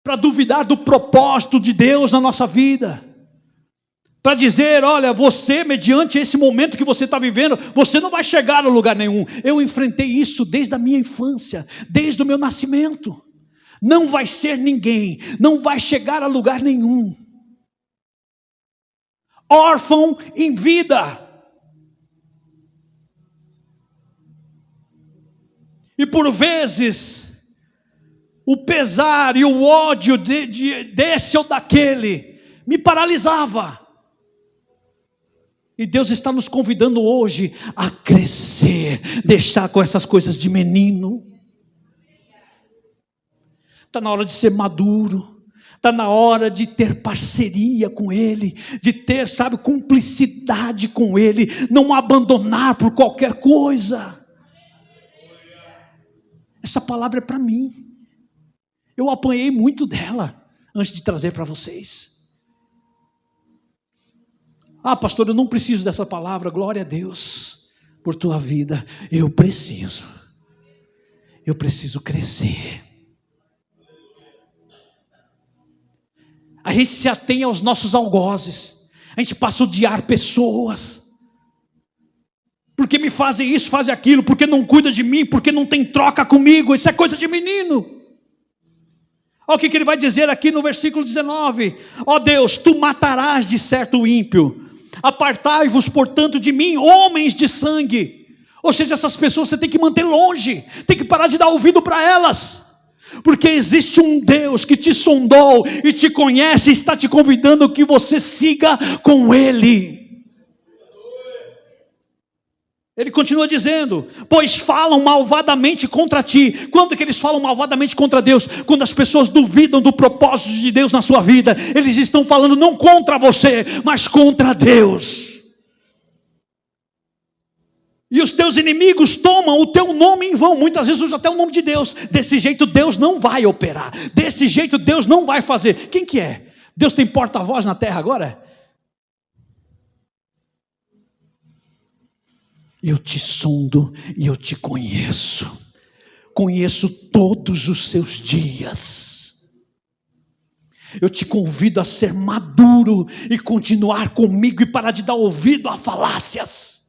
para duvidar do propósito de Deus na nossa vida. Para dizer, olha, você, mediante esse momento que você está vivendo, você não vai chegar a lugar nenhum. Eu enfrentei isso desde a minha infância, desde o meu nascimento. Não vai ser ninguém, não vai chegar a lugar nenhum. Órfão em vida. E por vezes, o pesar e o ódio desse ou daquele me paralisava. E Deus está nos convidando hoje a crescer, deixar com essas coisas de menino. Está na hora de ser maduro, está na hora de ter parceria com Ele, de ter, sabe, cumplicidade com Ele, não abandonar por qualquer coisa. Essa palavra é para mim, eu apanhei muito dela antes de trazer para vocês. Ah, pastor, eu não preciso dessa palavra. Glória a Deus por tua vida. Eu preciso crescer. A gente se atém aos nossos algozes, a gente passa a odiar pessoas, porque me fazem isso, fazem aquilo, porque não cuida de mim, porque não tem troca comigo. Isso é coisa de menino. Olha o que ele vai dizer aqui no versículo 19: ó Deus, tu matarás de certo o ímpio, apartai-vos portanto de mim, homens de sangue. Ou seja, essas pessoas você tem que manter longe, tem que parar de dar ouvido para elas, porque existe um Deus que te sondou e te conhece e está te convidando que você siga com Ele. Ele continua dizendo: pois falam malvadamente contra ti. Quando que eles falam malvadamente contra Deus? Quando as pessoas duvidam do propósito de Deus na sua vida. Eles estão falando não contra você, mas contra Deus. E os teus inimigos tomam o teu nome em vão. Muitas vezes usam até o nome de Deus. Desse jeito Deus não vai operar, desse jeito Deus não vai fazer. Quem que é? Deus tem porta-voz na terra agora? Eu te sondo e eu te conheço. Conheço todos os seus dias. Eu te convido a ser maduro e continuar comigo e parar de dar ouvido a falácias.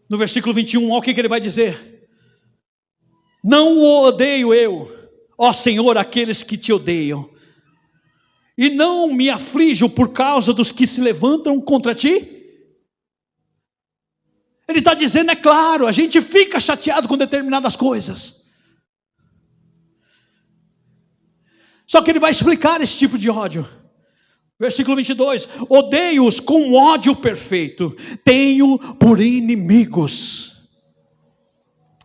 No versículo 21, olha o que ele vai dizer: não o odeio eu, ó Senhor, aqueles que te odeiam, e não me aflijo por causa dos que se levantam contra ti. Ele está dizendo, é claro, a gente fica chateado com determinadas coisas. Só que ele vai explicar esse tipo de ódio. Versículo 22, odeio-os com ódio perfeito, tenho por inimigos.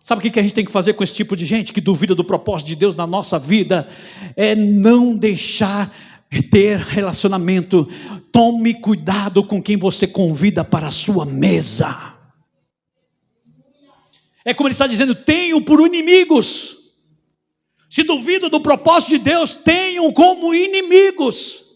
Sabe o que a gente tem que fazer com esse tipo de gente que duvida do propósito de Deus na nossa vida? É não deixar ter relacionamento. Tome cuidado com quem você convida para a sua mesa. É como ele está dizendo, tenho por inimigos. Se duvida do propósito de Deus, tenham como inimigos.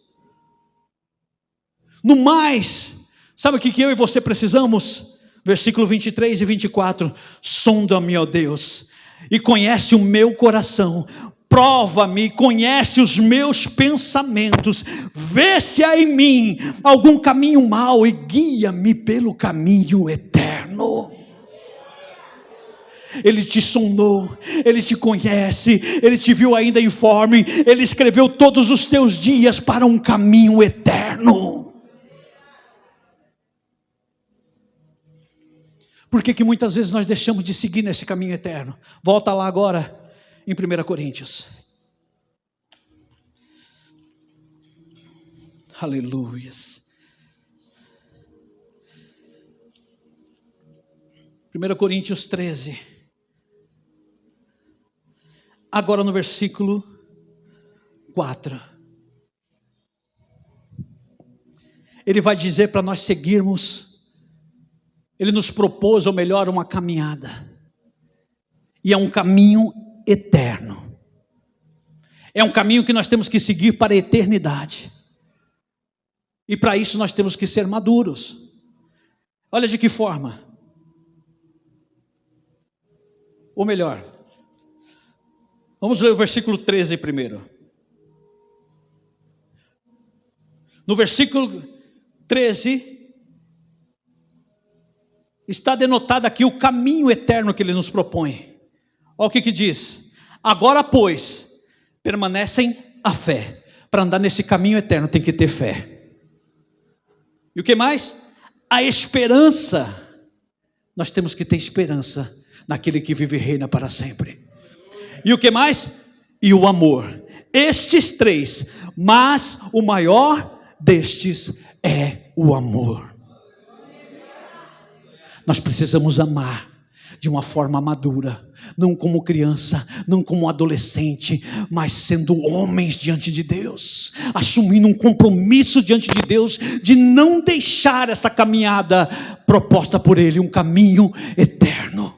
No mais, sabe o que eu e você precisamos? Versículo 23 e 24, sonda-me, ó Deus, e conhece o meu coração, prova-me, conhece os meus pensamentos, vê se há em mim algum caminho mau e guia-me pelo caminho eterno. Ele te sondou, Ele te conhece, Ele te viu ainda informe, Ele escreveu todos os teus dias para um caminho eterno. Por que muitas vezes nós deixamos de seguir nesse caminho eterno? Volta lá agora, em 1 Coríntios. Aleluias. 1 Coríntios 13. Agora no versículo 4. Ele vai dizer para nós seguirmos. Ele nos propôs, ou melhor, uma caminhada. E é um caminho eterno. É um caminho que nós temos que seguir para a eternidade. E para isso nós temos que ser maduros. Olha de que forma. Ou melhor, vamos ler o versículo 13 primeiro. No versículo 13... está denotado aqui o caminho eterno que Ele nos propõe. Olha o que diz. Agora, pois, permanecem a fé. Para andar nesse caminho eterno tem que ter fé. E o que mais? A esperança nós temos que ter esperança naquele que vive e reina para sempre. E o que mais? E o amor. Estes três, mas o maior destes é o amor. Nós precisamos amar de uma forma madura, não como criança, não como adolescente, mas sendo homens diante de Deus, assumindo um compromisso diante de Deus, de não deixar essa caminhada proposta por Ele, um caminho eterno.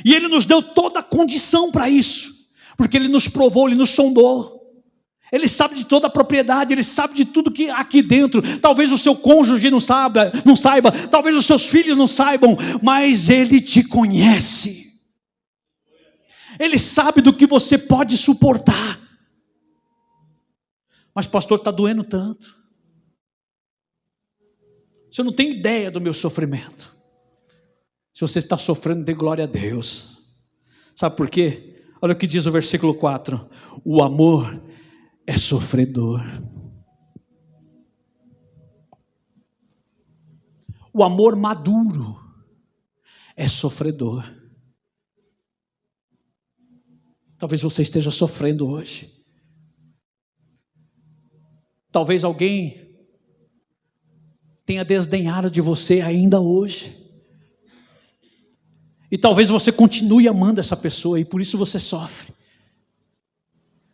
E Ele nos deu toda a condição para isso, porque Ele nos provou, Ele nos sondou. Ele sabe de toda a propriedade, Ele sabe de tudo que há aqui dentro. Talvez o seu cônjuge não saiba, talvez os seus filhos não saibam, mas Ele te conhece. Ele sabe do que você pode suportar. Mas pastor, está doendo tanto. Você não tem ideia do meu sofrimento. Se você está sofrendo, dê glória a Deus. Sabe por quê? Olha o que diz o versículo 4. O amor é sofredor. O amor maduro é sofredor. Talvez você esteja sofrendo hoje. Talvez alguém tenha desdenhado de você ainda hoje. E talvez você continue amando essa pessoa e por isso você sofre.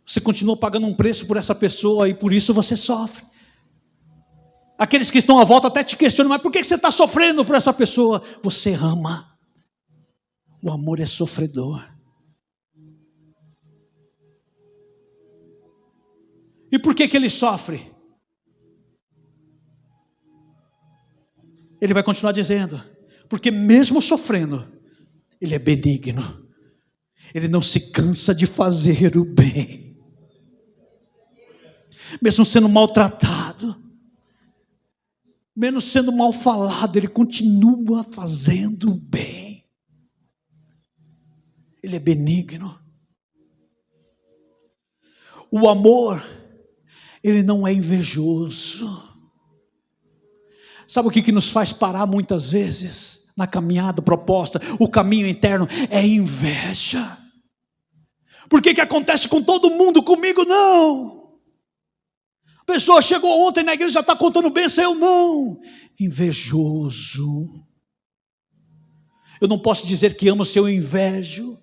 Você continua pagando um preço por essa pessoa e por isso você sofre. Aqueles que estão à volta até te questionam, mas por que você está sofrendo por essa pessoa? Você ama. O amor é sofredor. E por que ele sofre? Ele vai continuar dizendo, porque mesmo sofrendo, ele é benigno. Ele não se cansa de fazer o bem. Mesmo sendo maltratado, mesmo sendo mal falado, ele continua fazendo o bem. Ele é benigno. O amor, ele não é invejoso. Sabe o que nos faz parar muitas vezes na caminhada proposta? O caminho interno é inveja. Por que acontece com todo mundo, comigo não? A pessoa chegou ontem na igreja, já está contando bênção, eu não. Invejoso. Eu não posso dizer que amo se eu invejo.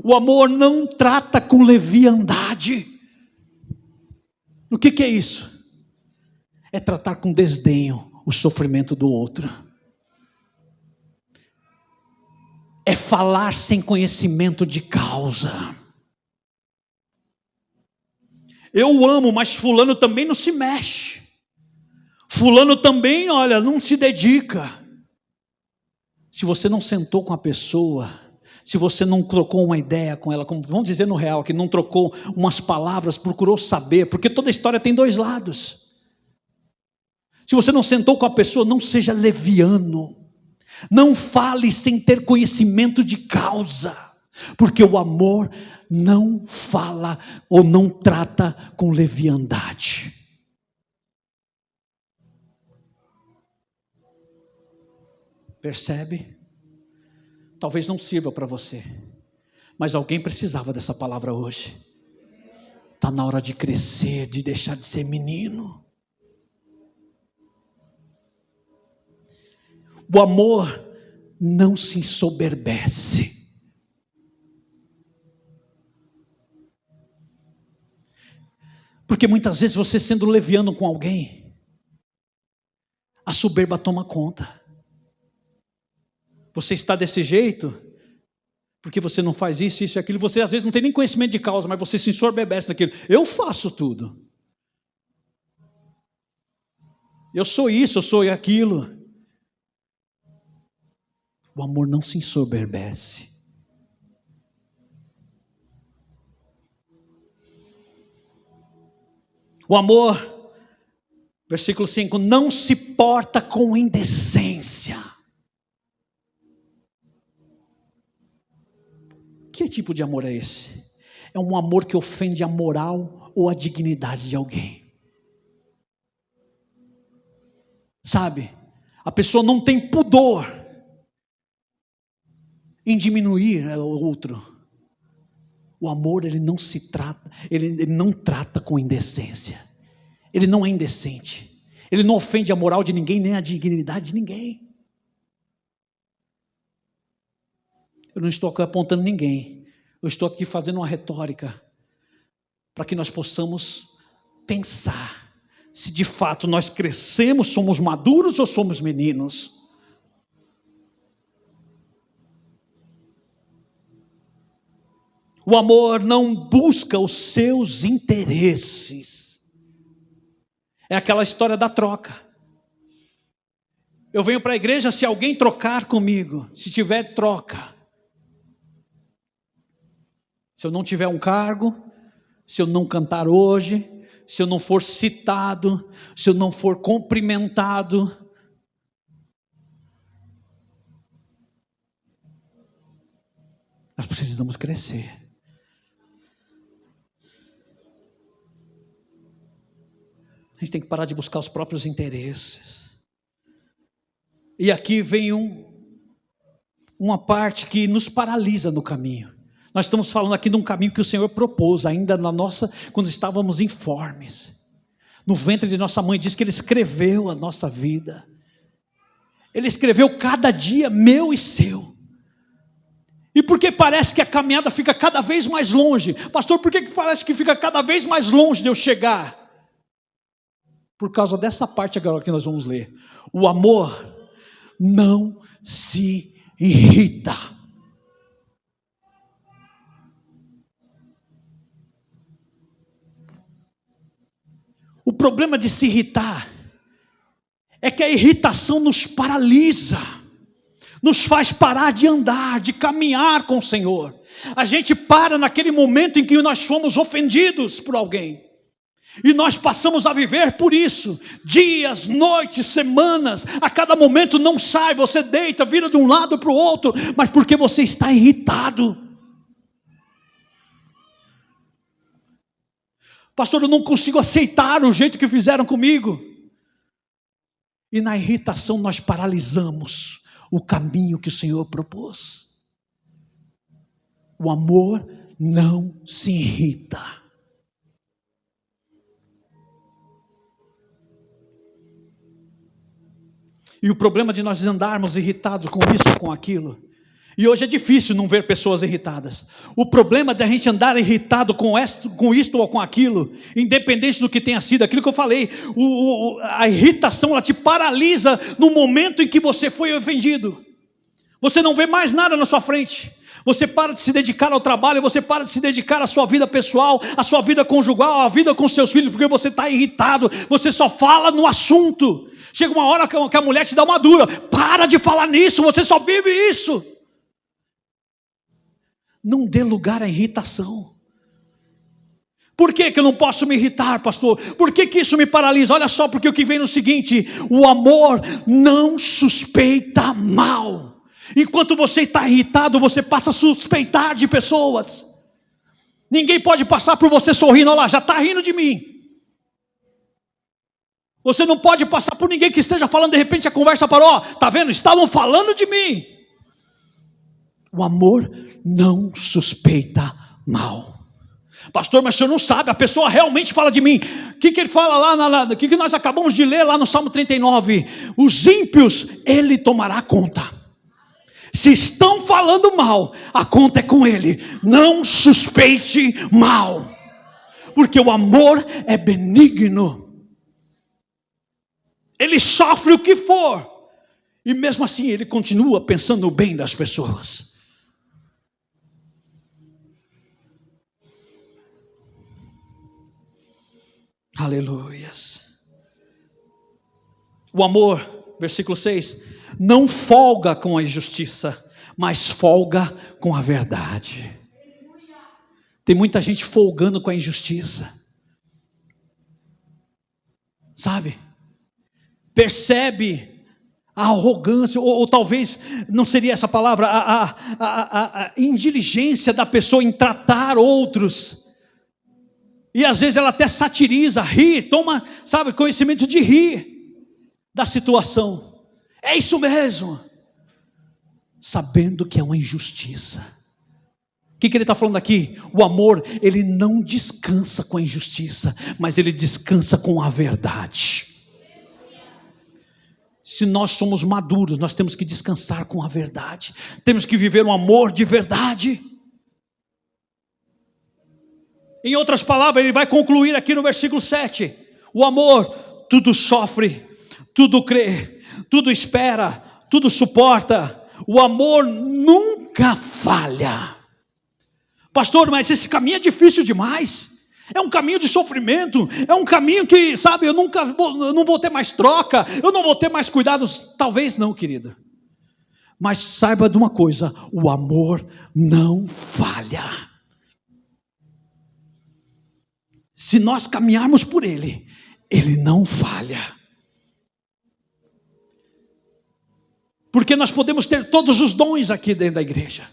O amor não trata com leviandade. O que é isso? É tratar com desdenho o sofrimento do outro. É falar sem conhecimento de causa. Eu amo, mas fulano também não se mexe. Fulano também, olha, não se dedica. Se você não sentou com a pessoa, se você não trocou uma ideia com ela, como vamos dizer no real, que não trocou umas palavras, procurou saber, porque toda história tem dois lados. Se você não sentou com a pessoa, não seja leviano. Não fale sem ter conhecimento de causa, porque o amor não fala ou não trata com leviandade. Percebe? Talvez não sirva para você, mas alguém precisava dessa palavra hoje. Está na hora de crescer, de deixar de ser menino. O amor não se ensoberbece. Porque muitas vezes você sendo leviano com alguém, a soberba toma conta. Você está desse jeito, porque você não faz isso, isso e aquilo. Você às vezes não tem nem conhecimento de causa, mas você se ensoberbece naquilo. Eu faço tudo. Eu sou isso, eu sou aquilo. O amor não se ensoberbece. O amor, versículo 5, não se porta com indecência. Que tipo de amor é esse? É um amor que ofende a moral ou a dignidade de alguém. Sabe? A pessoa não tem pudor em diminuir o outro. O amor, ele não se trata, ele não trata com indecência. Ele não é indecente. Ele não ofende a moral de ninguém, nem a dignidade de ninguém. Eu não estou aqui apontando ninguém. Eu estou aqui fazendo uma retórica para que nós possamos pensar se de fato nós crescemos, somos maduros ou somos meninos. O amor não busca os seus interesses. É aquela história da troca. Eu venho para a igreja se alguém trocar comigo, se tiver troca. Se eu não tiver um cargo, se eu não cantar hoje, se eu não for citado, se eu não for cumprimentado, nós precisamos crescer. A gente tem que parar de buscar os próprios interesses. E aqui vem uma parte que nos paralisa no caminho. Nós estamos falando aqui de um caminho que o Senhor propôs, ainda quando estávamos informes. No ventre de nossa mãe, diz que Ele escreveu a nossa vida. Ele escreveu cada dia meu e seu. E por que parece que a caminhada fica cada vez mais longe? Pastor, por que parece que fica cada vez mais longe de eu chegar? Por causa dessa parte agora que nós vamos ler. O amor não se irrita. O problema de se irritar é que a irritação nos paralisa, nos faz parar de andar, de caminhar com o Senhor. A gente para naquele momento em que nós fomos ofendidos por alguém. E nós passamos a viver por isso, dias, noites, semanas, a cada momento não sai, você deita, vira de um lado para o outro, mas porque você está irritado. Pastor, eu não consigo aceitar o jeito que fizeram comigo. E na irritação nós paralisamos o caminho que o Senhor propôs. O amor não se irrita. E o problema de nós andarmos irritados com isso ou com aquilo. E hoje é difícil não ver pessoas irritadas. O problema de a gente andar irritado com isto ou com aquilo, independente do que tenha sido, aquilo que eu falei, a irritação ela te paralisa no momento em que você foi ofendido. Você não vê mais nada na sua frente. Você para de se dedicar ao trabalho, você para de se dedicar à sua vida pessoal, à sua vida conjugal, à vida com seus filhos, porque você está irritado, você só fala no assunto. Chega uma hora que a mulher te dá uma dura, para de falar nisso, você só vive isso. Não dê lugar à irritação. Por que eu não posso me irritar, pastor? Por que isso me paralisa? Olha só, porque o que vem no seguinte: o amor não suspeita mal. Enquanto você está irritado, você passa a suspeitar de pessoas. Ninguém pode passar por você sorrindo, olha lá, já está rindo de mim. Você não pode passar por ninguém que esteja falando, de repente a conversa parou, está vendo? Estavam falando de mim. O amor não suspeita mal. Pastor, mas o senhor não sabe, a pessoa realmente fala de mim. O que ele fala lá, o que nós acabamos de ler lá no Salmo 39? Os ímpios, ele tomará conta. Se estão falando mal, a conta é com ele. Não suspeite mal, porque o amor é benigno. Ele sofre o que for, e mesmo assim ele continua pensando no bem das pessoas. Aleluias. O amor, versículo 6, não folga com a injustiça, mas folga com a verdade. Tem muita gente folgando com a injustiça. Sabe? Percebe a arrogância, ou talvez não seria essa palavra, a indiligência da pessoa em tratar outros. E às vezes ela até satiriza, ri, toma, sabe, conhecimento de rir. da situação. É isso mesmo. Sabendo que é uma injustiça. O que ele está falando aqui? O amor, ele não descansa com a injustiça, mas ele descansa com a verdade. Se nós somos maduros, nós temos que descansar com a verdade. Temos que viver um amor de verdade. Em outras palavras, ele vai concluir aqui no versículo 7. O amor tudo sofre, tudo crê, tudo espera, tudo suporta. O amor nunca falha. Pastor, mas esse caminho é difícil demais. É um caminho de sofrimento. É um caminho que, sabe, eu não vou ter mais troca. Eu não vou ter mais cuidados. Talvez não, querida. Mas saiba de uma coisa: o amor não falha. Se nós caminharmos por ele, ele não falha. Porque nós podemos ter todos os dons aqui dentro da igreja.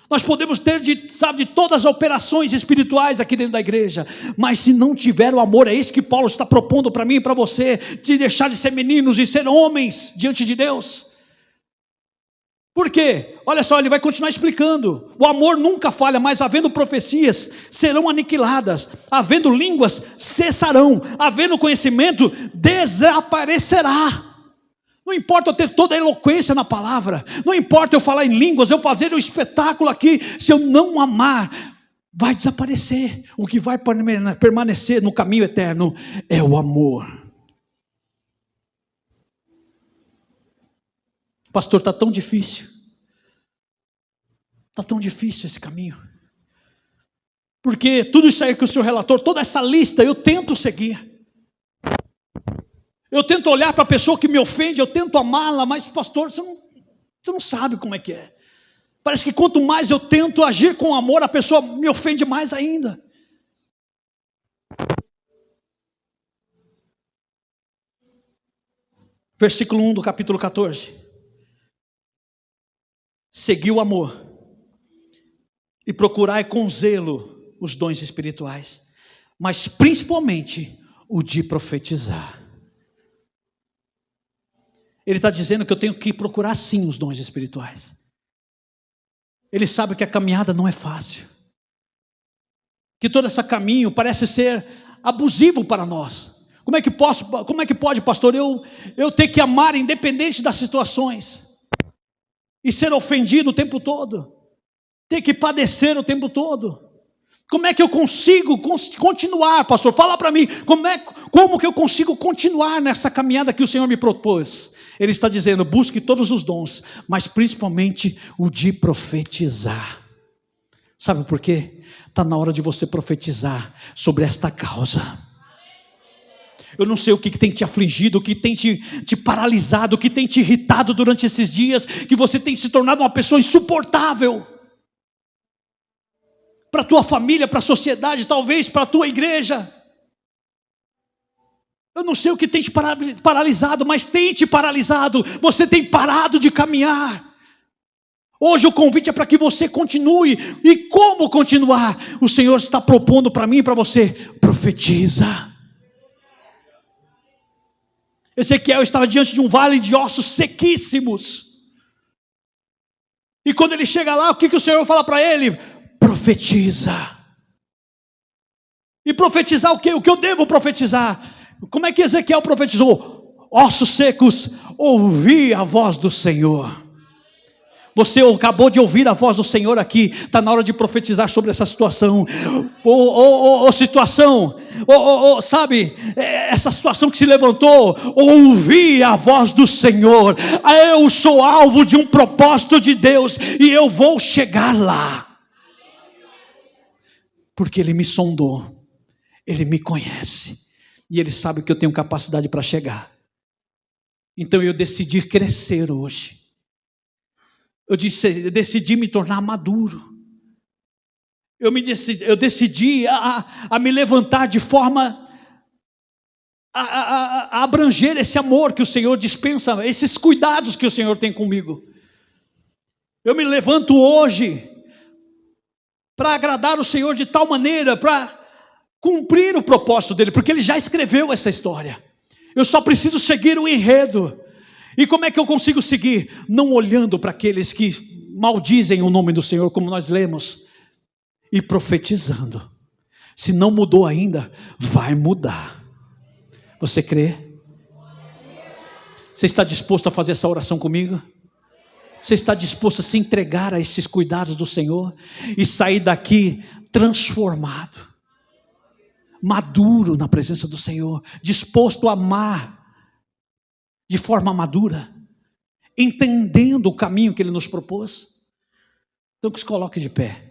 Nós podemos ter de todas as operações espirituais aqui dentro da igreja. Mas se não tiver o amor, é isso que Paulo está propondo para mim e para você. De deixar de ser meninos e ser homens diante de Deus. Por quê? Olha só, ele vai continuar explicando. O amor nunca falha, mas havendo profecias, serão aniquiladas. Havendo línguas, cessarão. Havendo conhecimento, desaparecerá. Não importa eu ter toda a eloquência na palavra. Não importa eu falar em línguas, eu fazer um espetáculo aqui. Se eu não amar, vai desaparecer. O que vai permanecer no caminho eterno é o amor. Pastor, está tão difícil. Está tão difícil esse caminho. Porque tudo isso aí que o senhor relatou, toda essa lista, eu tento seguir. Eu tento olhar para a pessoa que me ofende, eu tento amá-la, mas pastor, você não sabe como é que é. Parece que quanto mais eu tento agir com amor, a pessoa me ofende mais ainda. Versículo 1 do capítulo 14. Segui o amor e procurai com zelo os dons espirituais, mas principalmente o de profetizar. Ele está dizendo que eu tenho que procurar sim os dons espirituais. Ele sabe que a caminhada não é fácil, que todo esse caminho parece ser abusivo para nós. Como é que pode, pastor, eu ter que amar independente das situações? E ser ofendido o tempo todo, ter que padecer o tempo todo. Como é que eu consigo continuar, pastor? Fala para mim, como que eu consigo continuar nessa caminhada que o Senhor me propôs? Ele está dizendo, busque todos os dons, mas principalmente o de profetizar. Sabe por quê? Está na hora de você profetizar sobre esta causa. Eu não sei o que tem te afligido, o que tem te paralisado, o que tem te irritado durante esses dias, que você tem se tornado uma pessoa insuportável. Para a tua família, para a sociedade, talvez para a tua igreja. Eu não sei o que tem te paralisado, mas tem te paralisado. Você tem parado de caminhar. Hoje o convite é para que você continue. E como continuar? O Senhor está propondo para mim e para você. Profetiza. Ezequiel estava diante de um vale de ossos sequíssimos. E quando ele chega lá, o que o Senhor fala para ele? Profetiza. E profetizar o quê? O que eu devo profetizar? Como é que Ezequiel profetizou? Ossos secos, ouvi a voz do Senhor. Você acabou de ouvir a voz do Senhor aqui. Está na hora de profetizar sobre essa situação. Situação, sabe, essa situação que se levantou. Ouvi a voz do Senhor. Eu sou alvo de um propósito de Deus e eu vou chegar lá. Porque Ele me sondou, Ele me conhece e Ele sabe que eu tenho capacidade para chegar. Então eu decidi crescer hoje. Eu decidi me tornar maduro. Eu decidi a me levantar de forma a abranger esse amor que o Senhor dispensa, esses cuidados que o Senhor tem comigo. Eu me levanto hoje para agradar o Senhor de tal maneira, para cumprir o propósito dEle, porque Ele já escreveu essa história. Eu só preciso seguir o enredo. E como é que eu consigo seguir? Não olhando para aqueles que maldizem o nome do Senhor, como nós lemos, e profetizando. Se não mudou ainda, vai mudar. Você crê? Você está disposto a fazer essa oração comigo? Você está disposto a se entregar a esses cuidados do Senhor e sair daqui transformado, maduro na presença do Senhor, disposto a amar de forma madura, entendendo o caminho que Ele nos propôs? Então que se coloque de pé.